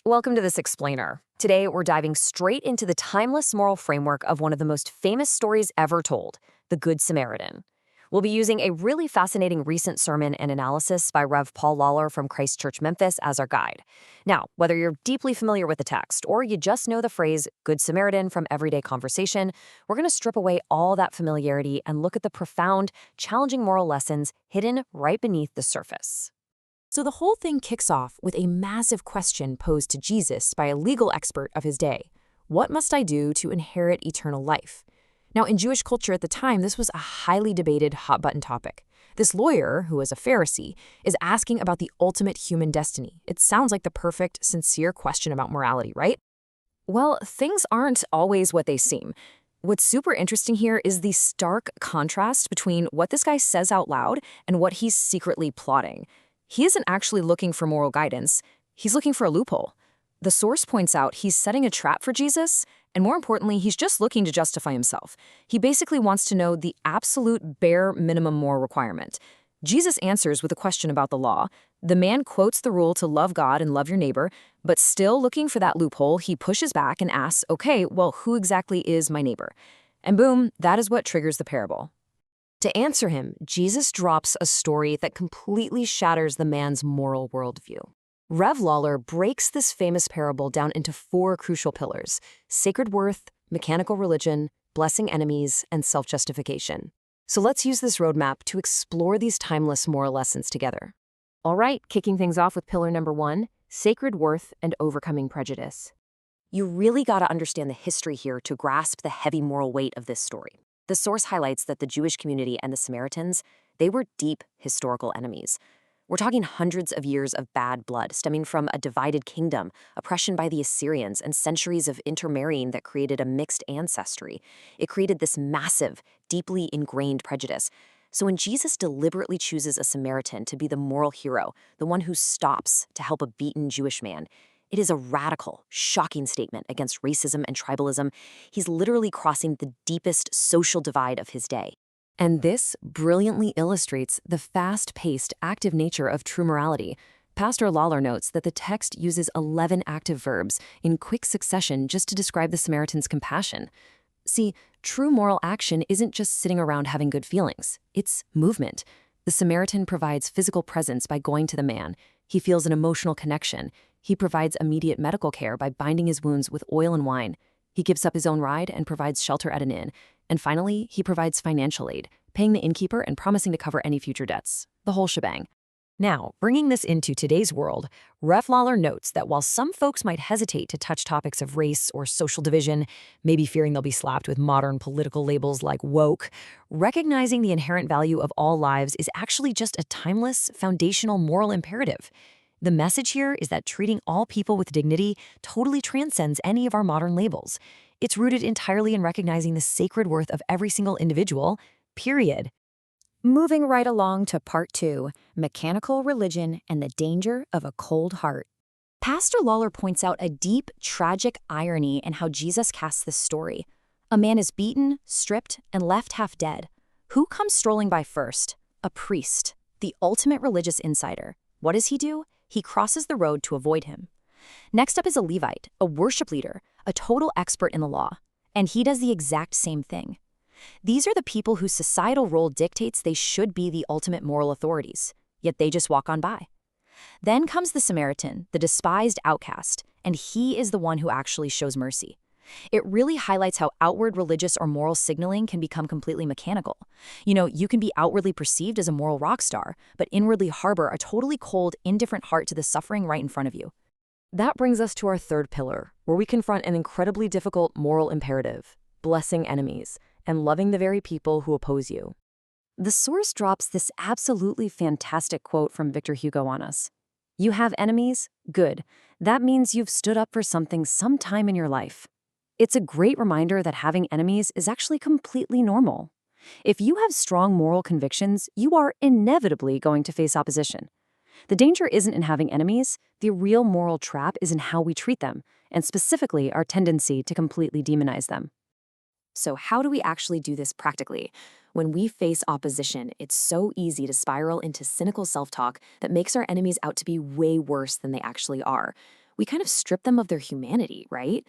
Welcome to This Explainer. Today, we're diving straight into the timeless moral framework of one of the most famous stories ever told, the Good Samaritan. We'll be using a really fascinating recent sermon and analysis by Rev. Paul Lawler from Christ Church Memphis as our guide. Now, whether you're deeply familiar with the text or you just know the phrase Good Samaritan from everyday conversation, we're going to strip away all that familiarity and look at the profound, challenging moral lessons hidden right beneath the surface. So the whole thing kicks off with a massive question posed to Jesus by a legal expert of his day. What must I do to inherit eternal life? Now, in Jewish culture at the time, this was a highly debated hot-button topic. This lawyer, who was a Pharisee, is asking about the ultimate human destiny. It sounds like the perfect, sincere question about morality, right? Well, things aren't always what they seem. What's super interesting here is the stark contrast between what this guy says out loud and what he's secretly plotting. He isn't actually looking for moral guidance. He's looking for a loophole. The source points out he's setting a trap for Jesus, and more importantly, he's just looking to justify himself. He basically wants to know the absolute bare minimum moral requirement. Jesus answers with a question about the law. The man quotes the rule to love God and love your neighbor, but still looking for that loophole, he pushes back and asks, okay, well, who exactly is my neighbor? And boom, that is what triggers the parable. To answer him, Jesus drops a story that completely shatters the man's moral worldview. Rev. Lawler breaks this famous parable down into four crucial pillars: sacred worth, mechanical religion, blessing enemies, and self-justification. So let's use this roadmap to explore these timeless moral lessons together. All right, kicking things off with pillar number 1, sacred worth and overcoming prejudice. You really got to understand the history here to grasp the heavy moral weight of this story. The source highlights that the Jewish community and the Samaritans, they were deep historical enemies. We're talking hundreds of years of bad blood stemming from a divided kingdom, oppression by the Assyrians, and centuries of intermarrying that created a mixed ancestry. It created this massive, deeply ingrained prejudice. So when Jesus deliberately chooses a Samaritan to be the moral hero, the one who stops to help a beaten Jewish man, it is a radical, shocking statement against racism and tribalism. He's literally crossing the deepest social divide of his day. And this brilliantly illustrates the fast-paced, active nature of true morality. Pastor Lawler notes that the text uses 11 active verbs in quick succession just to describe the Samaritan's compassion. See, true moral action isn't just sitting around having good feelings. It's movement. The Samaritan provides physical presence by going to the man. He feels an emotional connection. He provides immediate medical care by binding his wounds with oil and wine. He gives up his own ride and provides shelter at an inn. And finally, he provides financial aid, paying the innkeeper and promising to cover any future debts. The whole shebang. Now, bringing this into today's world, Rev. Lawler notes that while some folks might hesitate to touch topics of race or social division, maybe fearing they'll be slapped with modern political labels like woke, recognizing the inherent value of all lives is actually just a timeless, foundational moral imperative. The message here is that treating all people with dignity totally transcends any of our modern labels. It's rooted entirely in recognizing the sacred worth of every single individual, period. Moving right along to part 2, mechanical religion and the danger of a cold heart. Pastor Lawler points out a deep, tragic irony in how Jesus casts this story. A man is beaten, stripped, and left half dead. Who comes strolling by first? A priest, the ultimate religious insider. What does he do? He crosses the road to avoid him. Next up is a Levite, a worship leader, a total expert in the law. And he does the exact same thing. These are the people whose societal role dictates they should be the ultimate moral authorities, yet they just walk on by. Then comes the Samaritan, the despised outcast, and he is the one who actually shows mercy. It really highlights how outward religious or moral signaling can become completely mechanical. You can be outwardly perceived as a moral rock star, but inwardly harbor a totally cold, indifferent heart to the suffering right in front of you. That brings us to our third pillar, where we confront an incredibly difficult moral imperative: blessing enemies and loving the very people who oppose you. The source drops this absolutely fantastic quote from Victor Hugo on us. You have enemies? Good. That means you've stood up for something sometime in your life. It's a great reminder that having enemies is actually completely normal. If you have strong moral convictions, you are inevitably going to face opposition. The danger isn't in having enemies. The real moral trap is in how we treat them, and specifically our tendency to completely demonize them. So how do we actually do this practically? When we face opposition, it's so easy to spiral into cynical self-talk that makes our enemies out to be way worse than they actually are. we kind of strip them of their humanity, right?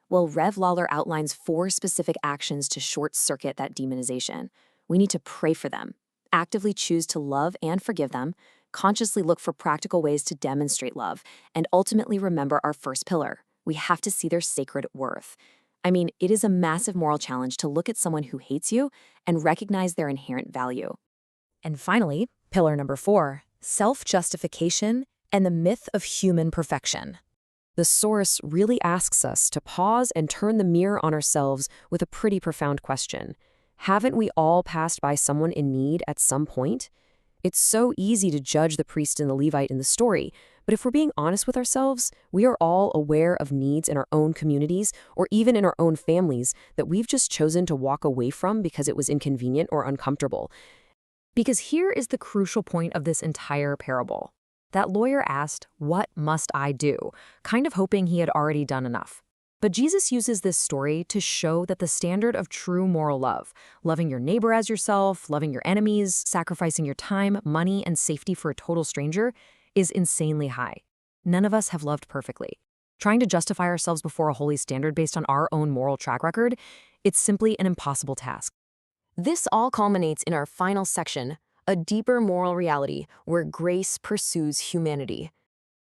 Well, Rev Lawler outlines 4 specific actions to short-circuit that demonization. We need to pray for them, actively choose to love and forgive them, consciously look for practical ways to demonstrate love, and ultimately remember our first pillar. We have to see their sacred worth. I mean, it is a massive moral challenge to look at someone who hates you and recognize their inherent value. And finally, pillar number 4, self-justification and the myth of human perfection. The source really asks us to pause and turn the mirror on ourselves with a pretty profound question. Haven't we all passed by someone in need at some point? It's so easy to judge the priest and the Levite in the story, but if we're being honest with ourselves, we are all aware of needs in our own communities or even in our own families that we've just chosen to walk away from because it was inconvenient or uncomfortable. Because here is the crucial point of this entire parable. That lawyer asked, "What must I do?" kind of hoping he had already done enough. But Jesus uses this story to show that the standard of true moral love, loving your neighbor as yourself, loving your enemies, sacrificing your time, money, and safety for a total stranger, is insanely high. None of us have loved perfectly. Trying to justify ourselves before a holy standard based on our own moral track record, it's simply an impossible task. This all culminates in our final section, a deeper moral reality where grace pursues humanity.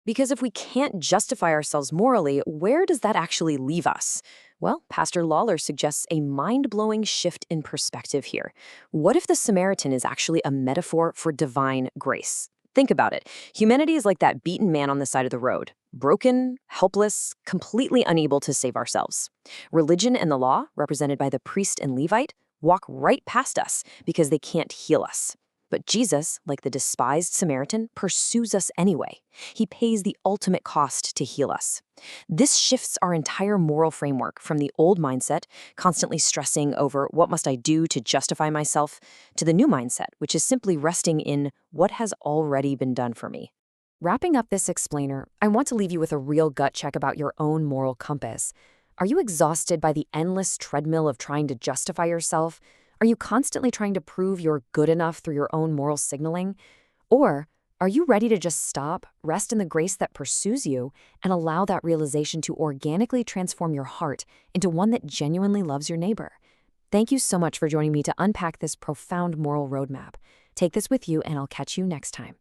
Because if we can't justify ourselves morally, where does that actually leave us? Well, Pastor Lawler suggests a mind-blowing shift in perspective here. What if the Samaritan is actually a metaphor for divine grace? Think about it. Humanity is like that beaten man on the side of the road, broken, helpless, completely unable to save ourselves. Religion and the law, represented by the priest and Levite, walk right past us because they can't heal us. But Jesus, like the despised Samaritan, pursues us anyway. He pays the ultimate cost to heal us. This shifts our entire moral framework from the old mindset, constantly stressing over what must I do to justify myself, to the new mindset, which is simply resting in what has already been done for me. Wrapping up this explainer, I want to leave you with a real gut check about your own moral compass. Are you exhausted by the endless treadmill of trying to justify yourself? Are you constantly trying to prove you're good enough through your own moral signaling? Or are you ready to just stop, rest in the grace that pursues you, and allow that realization to organically transform your heart into one that genuinely loves your neighbor? Thank you so much for joining me to unpack this profound moral roadmap. Take this with you, and I'll catch you next time.